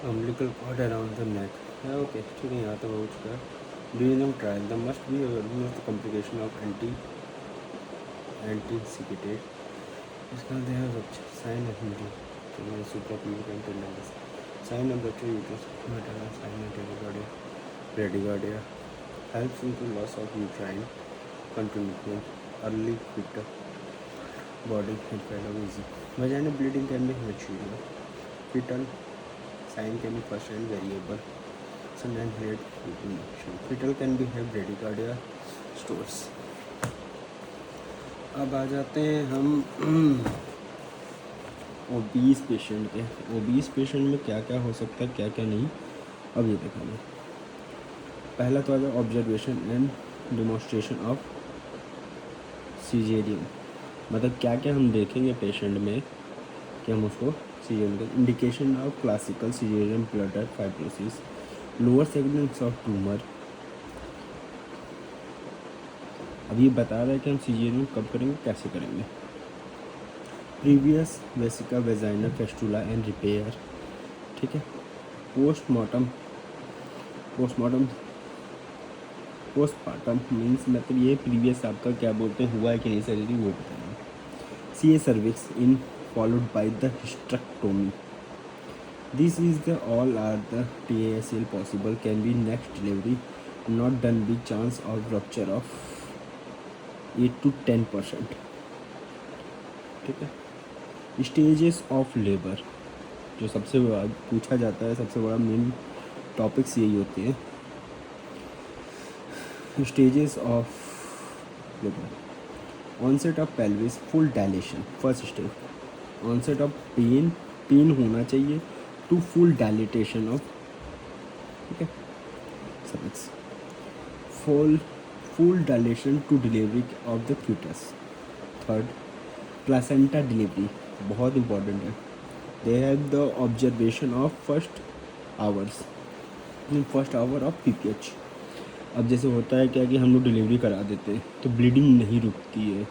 umbilical cord around the neck. Okay, ठीक है, यहाँ तक हो चुका है. During trial, there must be awareness the complication of anticipate. इसका they have sign of middle. Suprapubic tendons. Sign of the uterus. Maternal sign of bradycardia. Helps in the loss of uterine continuity. Early fetal body easy. Vaginal bleeding can be material. Fetal sign can be first and variable. And head infection. Fetal can be have bradycardia stores. अब आ जाते हैं हम obese patient पे. Obese patient में क्या क्या हो सकता है, क्या क्या नहीं, अब ये देखा मैं. पहला तो आ जाए observation and demonstration of caesarean. मतलब क्या क्या हम देखेंगे पेशेंट में कि हम उसको सीजेरियन का. Indication of classical caesarean bladder fibrosis, lower segments of tumour. अब ये बता रहा है कि हम सीजेरियन कब करेंगे, कैसे करेंगे. Previous वेसिका vaginal fistula and repair. ठीक है. पोस्टमार्टम मीन्स मतलब ये प्रीवियस आपका क्या बोलते हैं, हुआ है कि नहीं सर्जरी, वो बताएंगे. C A cervix in followed by the hysterectomy. This is the all are the TASL possible can be next delivery not done with chance of rupture of 8 to 10%. ठीक है. स्टेजेस ऑफ लेबर, जो सबसे बड़ा पूछा जाता है, सबसे बड़ा मेन टॉपिक्स यही होते हैं. Stages of labour. Onset of pelvis full dilation, first stage. Onset of pain होना चाहिए टू फुल डायलिटेशन ऑफ, ठीक है, cervix. Full dilation to delivery of the foetus. Third, placenta delivery बहुत इंपॉर्टेंट है. They have the observation of first hour of PPH. अब जैसे होता है क्या कि हम लोग डिलीवरी करा देते हैं तो ब्लीडिंग नहीं रुकती है,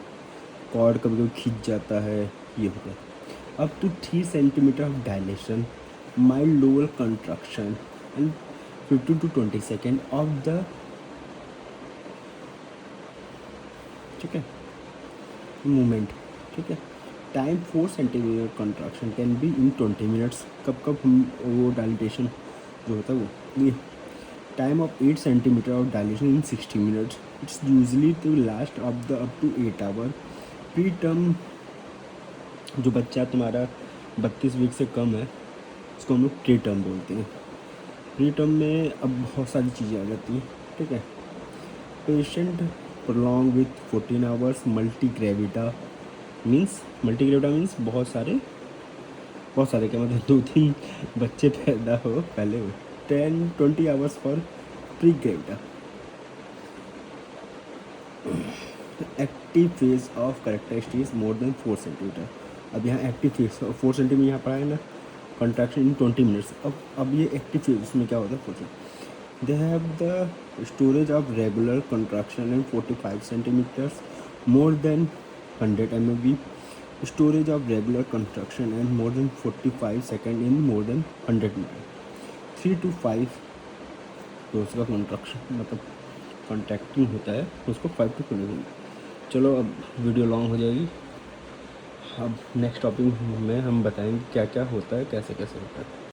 कॉर्ड कभी कभी खींच जाता है, ये होता है. Up to 3 centimetre of dilation, mild lower contraction and 15 to 20 second of the, ठीक है, मूवमेंट. ठीक है. Time 4 centimetre contraction can be in 20 minutes. कब हम वो डायलिटेशन जो होता है वो ये. Time of 8 centimetre of dilation in 60 minutes. It's usually to last of the up to 8 hour. Preterm, जो बच्चा तुम्हारा 32 वीक से कम है उसको हम लोग प्री टर्म बोलते हैं. प्री टर्म में अब बहुत सारी चीज़ें आ जाती हैं. ठीक है. Patient prolong with 14 hours. Multi gravida means बहुत सारे क्या मतलब 2-3 बच्चे पैदा हो पहले हो. 10-20 hours for primigravida. Active phase of characteristics more than 4 centimetre. अब यहाँ एक्टिव फेज 4 सेंटीमीटर यहाँ पढ़ा है ना, कंट्रैक्शन इन 20 मिनट्स. अब ये एक्टिव फेज उसमें क्या होता है 4 centimetre. They have the storage of regular contraction in 45 centimetres more than 100 mV. Storage of regular contraction and more than 45 seconds in more than 100 minutes. 3 to 5 तो उसका कंट्रक्शन मतलब contracting होता है उसको 5 to 20 मिनट. चलो अब वीडियो लॉन्ग हो जाएगी. अब नेक्स्ट टॉपिक में हम बताएंगे क्या क्या होता है, कैसे कैसे होता है.